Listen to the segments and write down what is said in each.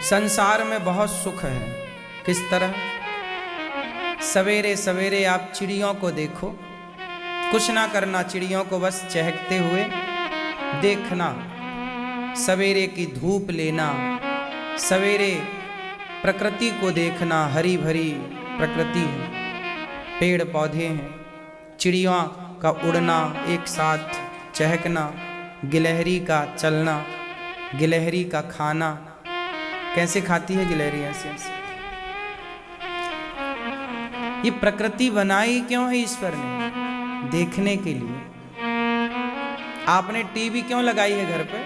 संसार में बहुत सुख है। किस तरह? सवेरे सवेरे आप चिड़ियों को देखो, कुछ ना करना, चिड़ियों को बस चहकते हुए देखना, सवेरे की धूप लेना, सवेरे प्रकृति को देखना। हरी भरी प्रकृति है, पेड़ पौधे हैं, चिड़ियों का उड़ना, एक साथ चहकना, गिलहरी का चलना, गिलहरी का खाना। कैसे खाती है गिलहरी? ऐसे ऐसे। ये प्रकृति बनाई क्यों है ईश्वर ने? देखने के लिए। आपने टीवी क्यों लगाई है घर पे?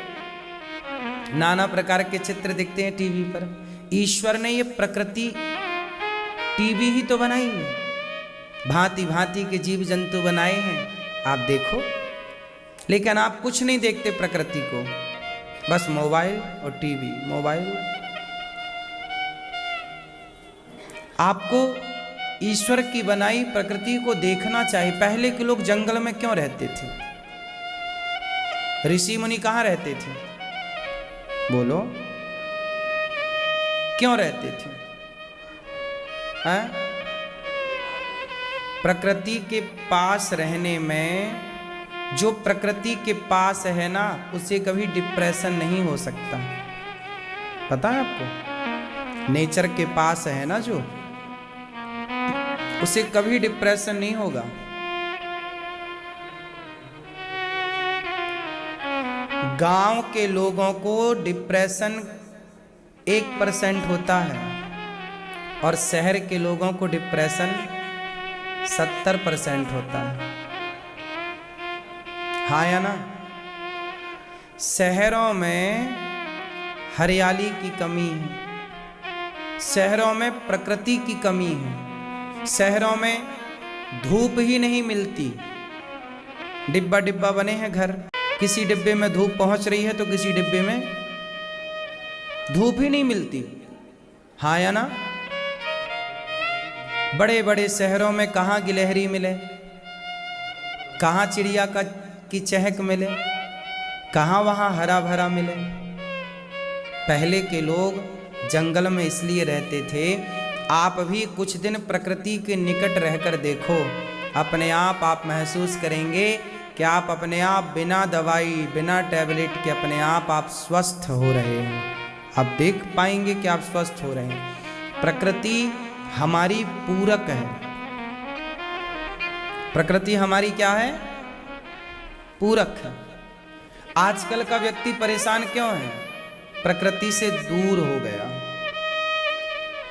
नाना प्रकार के चित्र दिखते हैं टीवी पर। ईश्वर ने ये प्रकृति टीवी ही तो बनाई है, भांति भांति के जीव जंतु बनाए हैं, आप देखो। लेकिन आप कुछ नहीं देखते प्रकृति को, बस मोबाइल और टीवी, मोबाइल। आपको ईश्वर की बनाई प्रकृति को देखना चाहिए। पहले के लोग जंगल में क्यों रहते थे? ऋषि मुनि कहाँ रहते थे? बोलो, क्यों रहते थे? हैं? प्रकृति के पास रहने में, जो प्रकृति के पास है ना, उसे कभी डिप्रेशन नहीं हो सकता। पता है आपको? नेचर के पास है ना जो, उसे कभी डिप्रेशन नहीं होगा। गांव के लोगों को डिप्रेशन 1% होता है और शहर के लोगों को डिप्रेशन 70% होता है। हाँ या ना? शहरों में हरियाली की कमी है, शहरों में प्रकृति की कमी है, शहरों में धूप ही नहीं मिलती। डिब्बा डिब्बा बने हैं घर, किसी डिब्बे में धूप पहुंच रही है तो किसी डिब्बे में धूप ही नहीं मिलती। हाँ या ना? बड़े बड़े शहरों में कहाँ गिलहरी मिले, कहाँ चिड़िया की चहक मिले, कहाँ वहाँ हरा भरा मिले। पहले के लोग जंगल में इसलिए रहते थे। आप भी कुछ दिन प्रकृति के निकट रहकर देखो, अपने आप महसूस करेंगे कि आप अपने आप बिना दवाई, बिना टैबलेट के अपने आप स्वस्थ हो रहे हैं। आप देख पाएंगे कि आप स्वस्थ हो रहे हैं। प्रकृति हमारी पूरक है। प्रकृति हमारी क्या है? पूरक है। आजकल का व्यक्ति परेशान क्यों है? प्रकृति से दूर हो गया।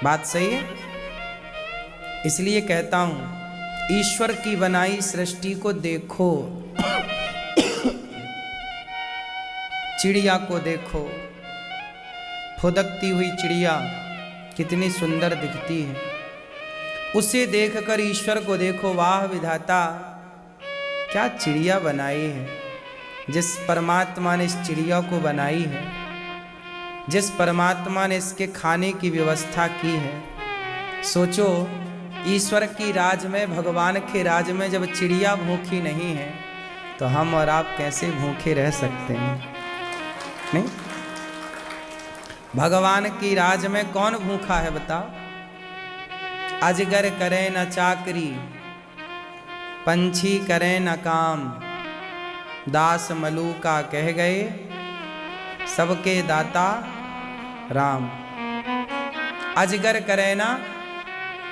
बात सही है? इसलिए कहता हूं, ईश्वर की बनाई सृष्टि को देखो, चिड़िया को देखो, फुदकती हुई चिड़िया कितनी सुंदर दिखती है। उसे देखकर ईश्वर को देखो, वाह विधाता, क्या चिड़िया बनाई है। जिस परमात्मा ने इस चिड़िया को बनाई है, जिस परमात्मा ने इसके खाने की व्यवस्था की है, सोचो ईश्वर की राज में, भगवान के राज में जब चिड़िया भूखी नहीं है तो हम और आप कैसे भूखे रह सकते हैं? नहीं? भगवान की राज में कौन भूखा है बताओ? अजगर करे न चाकरी, पंछी करे न काम, दास मलूका कह गए, सबके दाता राम। अजगर करे ना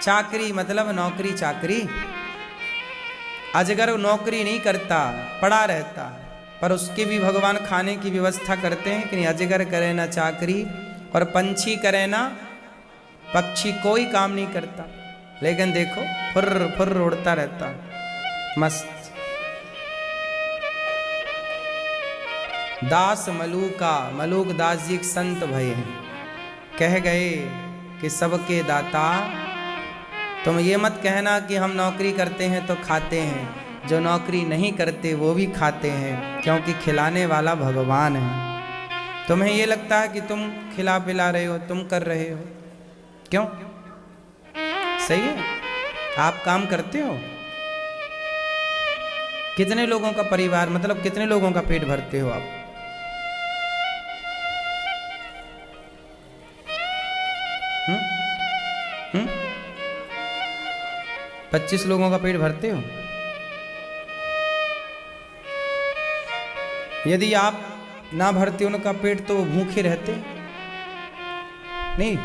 चाकरी, मतलब नौकरी चाकरी। अजगर नौकरी नहीं करता, पड़ा रहता, पर उसके भी भगवान खाने की व्यवस्था करते हैं कि नहीं? अजगर करे ना चाकरी, और पंछी करे ना, पक्षी कोई काम नहीं करता, लेकिन देखो फुर्र फुर्र उड़ता रहता, मस्त। दास मलूका, मलूक दास जी एक संत भय हैं, कह गए कि सबके दाता। तुम ये मत कहना कि हम नौकरी करते हैं तो खाते हैं, जो नौकरी नहीं करते वो भी खाते हैं, क्योंकि खिलाने वाला भगवान है। तुम्हें ये लगता है कि तुम खिला पिला रहे हो, तुम कर रहे हो, क्यों? सही है? आप काम करते हो? कितने लोगों का परिवार, मतलब कितने लोगों का पेट भरते हो आप? हम्म? हम्म? 25 लोगों का पेट भरते हो? यदि आप ना भरते उनका पेट तो वो भूखे रहते नहीं।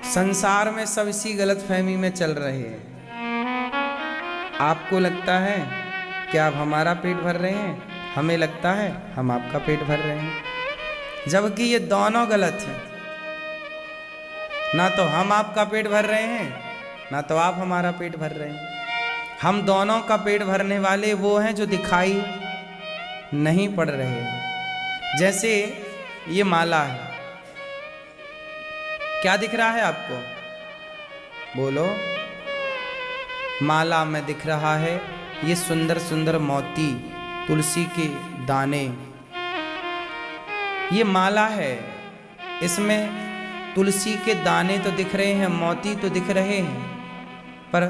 संसार में सब इसी गलतफहमी में चल रहे हैं। आपको लगता है कि आप हमारा पेट भर रहे हैं, हमें लगता है हम आपका पेट भर रहे हैं, जबकि ये दोनों गलत हैं। ना तो हम आपका पेट भर रहे हैं, ना तो आप हमारा पेट भर रहे हैं। हम दोनों का पेट भरने वाले वो हैं जो दिखाई नहीं पड़ रहे। जैसे ये माला है, क्या दिख रहा है आपको? बोलो। माला में दिख रहा है ये सुंदर सुंदर मोती, तुलसी के दाने। ये माला है, इसमें तुलसी के दाने तो दिख रहे हैं, मोती तो दिख रहे हैं, पर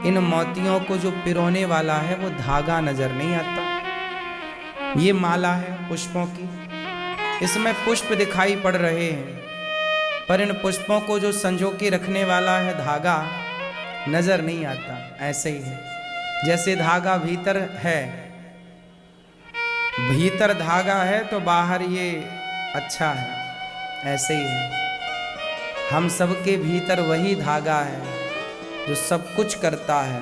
इन मोतियों को जो पिरोने वाला है वो धागा नजर नहीं आता। ये माला है पुष्पों की, इसमें पुष्प दिखाई पड़ रहे हैं, पर इन पुष्पों को जो संजो के रखने वाला है धागा नजर नहीं आता। ऐसे ही है, जैसे धागा भीतर है, भीतर धागा है तो बाहर ये अच्छा है, ऐसे ही है। हम सबके भीतर वही धागा है जो सब कुछ करता है,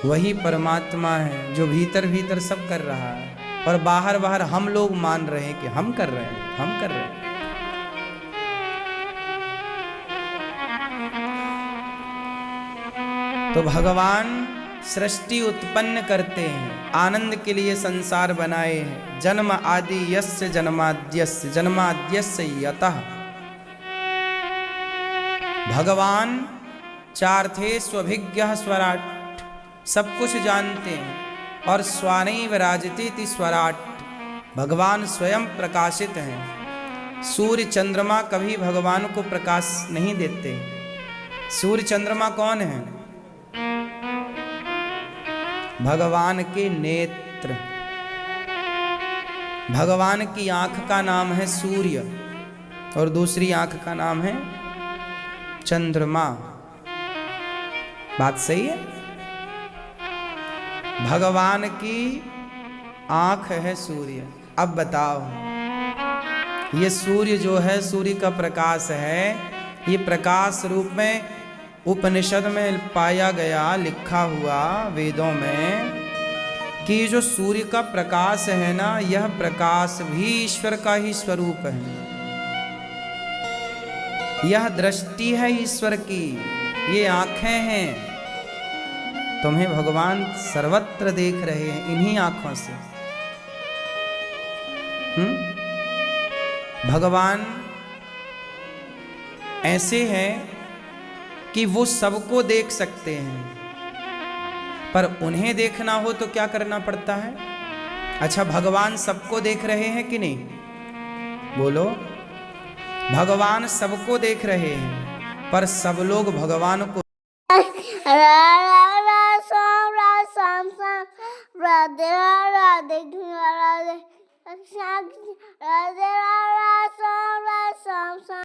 वही परमात्मा है जो भीतर भीतर सब कर रहा है, और बाहर बाहर हम लोग मान रहे हैं कि हम कर रहे हैं, हम कर रहे हैं। तो भगवान सृष्टि उत्पन्न करते हैं, आनंद के लिए संसार बनाए हैं। जन्म आदि यस्य जन्माद्यस्य, जन्माद्यस्य यतः। भगवान चार थे, स्वभिज्ञः स्वराट, सब कुछ जानते हैं, और स्वानैव राजतीति स्वराट, भगवान स्वयं प्रकाशित हैं। सूर्य चंद्रमा कभी भगवान को प्रकाश नहीं देते। सूर्य चंद्रमा कौन है? भगवान के नेत्र। भगवान की आंख का नाम है सूर्य, और दूसरी आंख का नाम है चंद्रमा। बात सही है? भगवान की आंख है सूर्य। अब बताओ, ये सूर्य जो है, सूर्य का प्रकाश है, ये प्रकाश रूप में उपनिषद में पाया गया, लिखा हुआ वेदों में, कि जो सूर्य का प्रकाश है ना, यह प्रकाश भी ईश्वर का ही स्वरूप है। यह दृष्टि है ईश्वर की, ये आंखें हैं। तुम्हें भगवान सर्वत्र देख रहे हैं इन्हीं आंखों से। भगवान ऐसे हैं कि वो सबको देख सकते हैं, पर उन्हें देखना हो तो क्या करना पड़ता है? अच्छा, भगवान सबको देख रहे हैं कि नहीं? बोलो। भगवान सबको देख रहे हैं, पर सब लोग भगवान को राधे